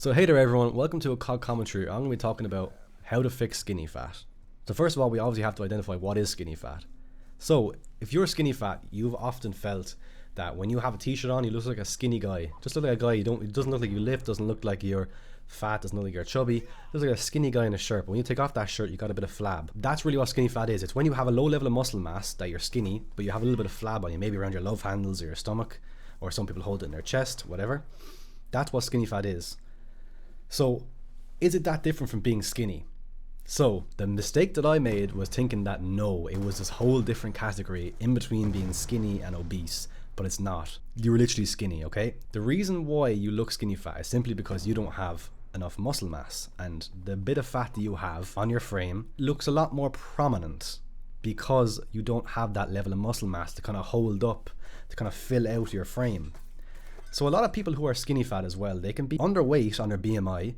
So hey there everyone, welcome to a COD commentary. I'm going to be talking about how to fix skinny fat. So first of all, we obviously have to identify what is skinny fat. So if you're skinny fat, you've often felt that when you have a t-shirt on, you look like a skinny guy. Just look like a guy, it doesn't look like you lift, doesn't look like you're fat, doesn't look like you're chubby. It looks like a skinny guy in a shirt, but when you take off that shirt, you got a bit of flab. That's really what skinny fat is. It's when you have a low level of muscle mass that you're skinny, but you have a little bit of flab on you, maybe around your love handles or your stomach, or some people hold it in their chest, whatever. That's what skinny fat is. So, is it that different from being skinny? So, the mistake that I made was thinking that no, it was this whole different category in between being skinny and obese, but it's not. You're literally skinny, okay? The reason why you look skinny fat is simply because you don't have enough muscle mass, and the bit of fat that you have on your frame looks a lot more prominent because you don't have that level of muscle mass to kind of hold up, to kind of fill out your frame. So a lot of people who are skinny fat as well, they can be underweight on their BMI,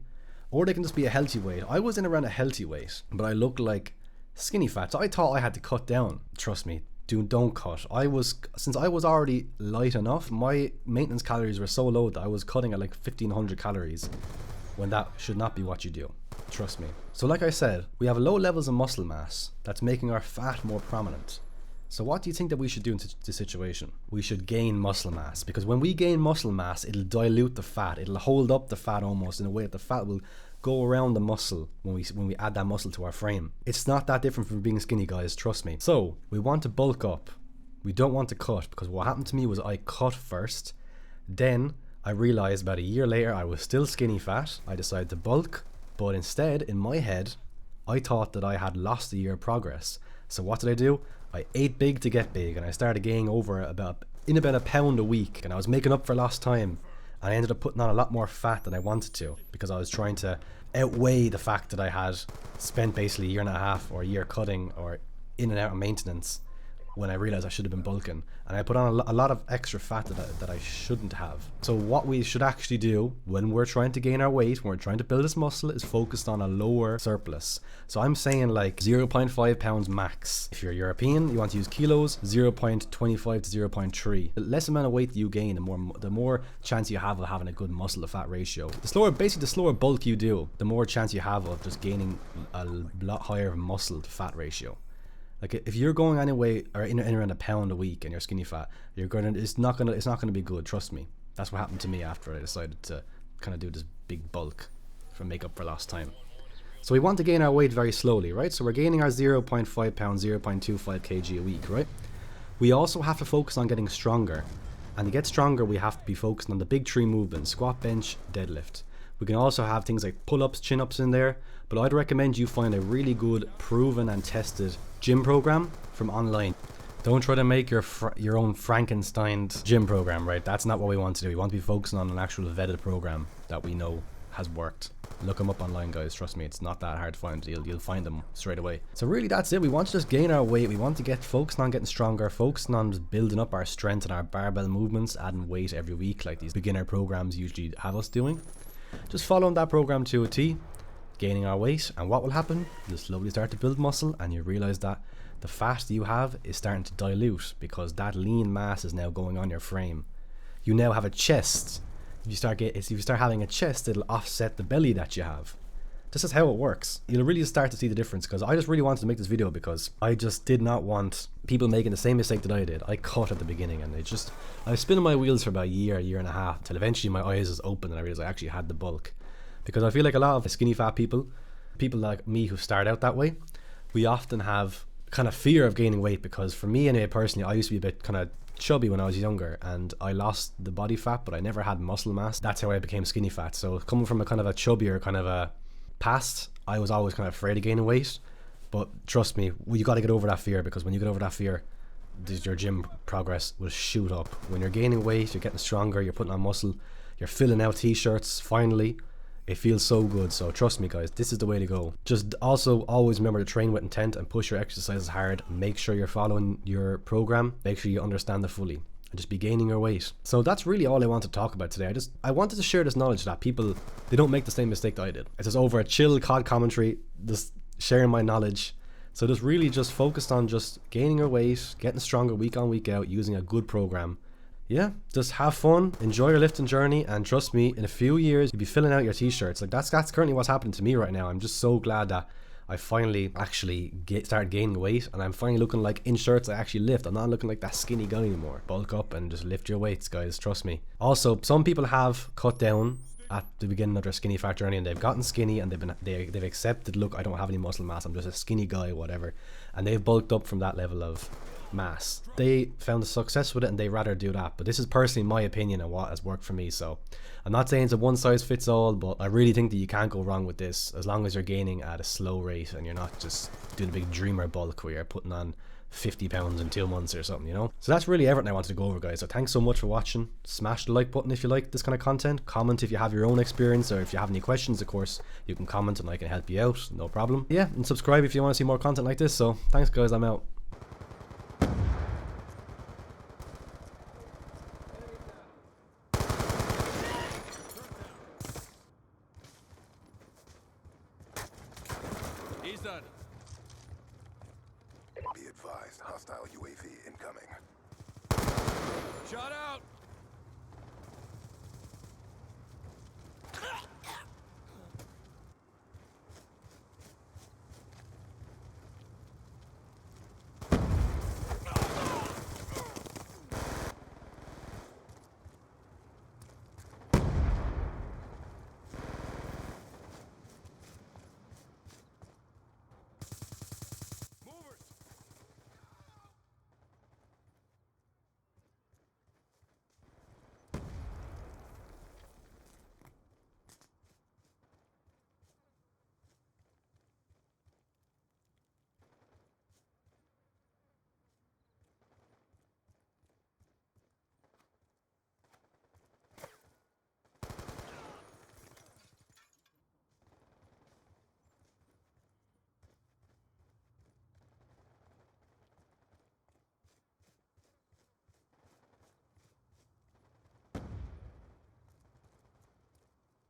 or they can just be a healthy weight. I was in around a healthy weight, but I looked like skinny fat. So I thought I had to cut down. Trust me, don't cut. Since I was already light enough, my maintenance calories were so low that I was cutting at like 1500 calories, when that should not be what you do. Trust me. So like I said, we have low levels of muscle mass that's making our fat more prominent. So what do you think that we should do in this situation? We should gain muscle mass, because when we gain muscle mass, it'll dilute the fat. It'll hold up the fat almost in a way that the fat will go around the muscle when we add that muscle to our frame. It's not that different from being skinny, guys, trust me. So we want to bulk up. We don't want to cut, because what happened to me was I cut first. Then I realized about a year later I was still skinny fat. I decided to bulk, but instead in my head I thought that I had lost a year of progress. So what did I do? I ate big to get big, and I started gaining about a pound a week, and I was making up for lost time. And I ended up putting on a lot more fat than I wanted to, because I was trying to outweigh the fact that I had spent basically a year and a half or a year cutting or in and out of maintenance, when I realized I should have been bulking, and I put on a lot of extra fat that I shouldn't have. So what we should actually do when we're trying to gain our weight, when we're trying to build this muscle, is focused on a lower surplus. So I'm saying like 0.5 pounds max. If you're European, you want to use kilos, 0.25 to 0.3. The less amount of weight that you gain, the more chance you have of having a good muscle to fat ratio. The slower bulk you do, the more chance you have of just gaining a lot higher muscle to fat ratio. Like if you're going anyway or in around a pound a week and you're skinny fat, it's not gonna be good. Trust me. That's what happened to me after I decided to kind of do this big bulk for make up for lost time. So we want to gain our weight very slowly, right? So we're gaining our 0.5 pounds, 0.25 kg a week, right? We also have to focus on getting stronger, and to get stronger, we have to be focused on the big three movements: squat, bench, deadlift. We can also have things like pull-ups, chin-ups in there, but I'd recommend you find a really good, proven and tested gym program from online. Don't try to make your own Frankenstein gym program, right? That's not what we want to do. We want to be focusing on an actual vetted program that we know has worked. Look them up online, guys. Trust me, it's not that hard to find. You'll find them straight away. So really, that's it. We want to just gain our weight. We want to get focused on getting stronger, focusing on just building up our strength and our barbell movements, adding weight every week like these beginner programs usually have us doing. Just following that program to a T, gaining our weight, and what will happen? You'll slowly start to build muscle, and you realize that the fat you have is starting to dilute because that lean mass is now going on your frame. You now have a chest. If you start having a chest, it'll offset the belly that you have. This is how it works. You'll really start to see the difference, because I just really wanted to make this video because I just did not want people making the same mistake that I did. I cut at the beginning, and I was spinning my wheels for about a year and a half, until eventually my eyes was open and I realized I actually had the bulk. Because I feel like a lot of skinny fat people like me who start out that way, we often have kind of fear of gaining weight, because for me anyway, personally, I used to be a bit kind of chubby when I was younger, and I lost the body fat, but I never had muscle mass. That's how I became skinny fat. So coming from a kind of a chubbier kind of a past, I was always kind of afraid of gaining weight. But trust me, you got to get over that fear, because when you get over that fear, your gym progress will shoot up. When you're gaining weight, you're getting stronger, you're putting on muscle, you're filling out t-shirts finally. It feels so good. So trust me, guys, this is the way to go. Just also always remember to train with intent and push your exercises hard. Make sure you're following your program. Make sure you understand it fully, and just be gaining your weight. So that's really all I want to talk about today. I wanted to share this knowledge that people, they don't make the same mistake that I did. It's just over a chill COD commentary, just sharing my knowledge. So just focused on just gaining your weight, getting stronger week on week out, using a good program yeah, just have fun, enjoy your lifting journey, and trust me, in a few years you'll be filling out your t-shirts. Like that's currently what's happening to me right now. I'm just so glad that I finally actually started gaining weight, and I'm finally looking like in shirts I actually lift. I'm not looking like that skinny guy anymore. Bulk up and just lift your weights, guys, trust me. Also, some people have cut down at the beginning of their skinny fat journey, and they've gotten skinny, and they've accepted, look, I don't have any muscle mass, I'm just a skinny guy, whatever, and they've bulked up from that level of mass. They found a success with it, and they rather do that. But this is personally my opinion on what has worked for me, so I'm not saying it's a one size fits all, but I really think that you can't go wrong with this as long as you're gaining at a slow rate and you're not just doing a big dreamer bulk where you're putting on 50 pounds in 2 months or something, you know. So that's really everything I wanted to go over, guys. So thanks so much for watching. Smash the like button if you like this kind of content. Comment if you have your own experience, or if you have any questions, of course you can comment and I can help you out, no problem. Yeah, and subscribe if you want to see more content like this. So thanks, guys, I'm out. He's done. Be advised, hostile UAV incoming. Shot out!